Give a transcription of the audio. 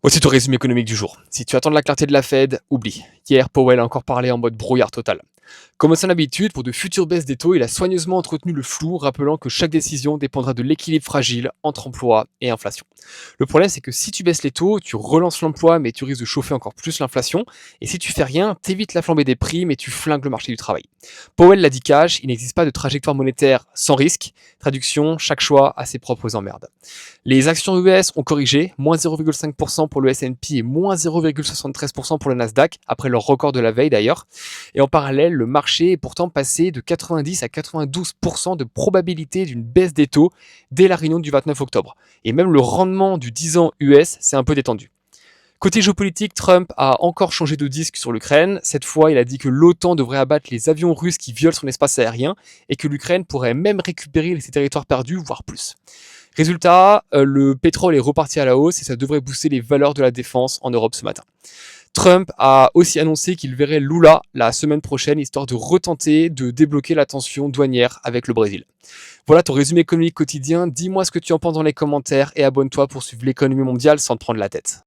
Voici ton résumé économique du jour. Si tu attends de la clarté de la Fed, oublie. Hier, Powell a encore parlé en mode brouillard total. Comme à son habitude, pour de futures baisses des taux, il a soigneusement entretenu le flou, rappelant que chaque décision dépendra de l'équilibre fragile entre emploi et inflation. Le problème, c'est que si tu baisses les taux, tu relances l'emploi, mais tu risques de chauffer encore plus l'inflation. Et si tu fais rien, t'évites la flambée des prix, mais tu flingues le marché du travail. Powell l'a dit cash, il n'existe pas de trajectoire monétaire sans risque. Traduction, chaque choix a ses propres emmerdes. Les actions US ont corrigé, moins 0,5% pour le S&P et moins 0,73% pour le Nasdaq, après leur record de la veille d'ailleurs. Et en parallèle, le marché est pourtant passé de 90 à 92% de probabilité d'une baisse des taux dès la réunion du 29 octobre. Et même le rendement du 10 ans US s'est un peu détendu. Côté géopolitique, Trump a encore changé de disque sur l'Ukraine. Cette fois, il a dit que l'OTAN devrait abattre les avions russes qui violent son espace aérien et que l'Ukraine pourrait même récupérer ses territoires perdus, voire plus. Résultat, le pétrole est reparti à la hausse et ça devrait booster les valeurs de la défense en Europe ce matin. Trump a aussi annoncé qu'il verrait Lula la semaine prochaine, histoire de retenter de débloquer la tension douanière avec le Brésil. Voilà ton résumé économique quotidien. Dis-moi ce que tu en penses dans les commentaires et abonne-toi pour suivre l'économie mondiale sans te prendre la tête.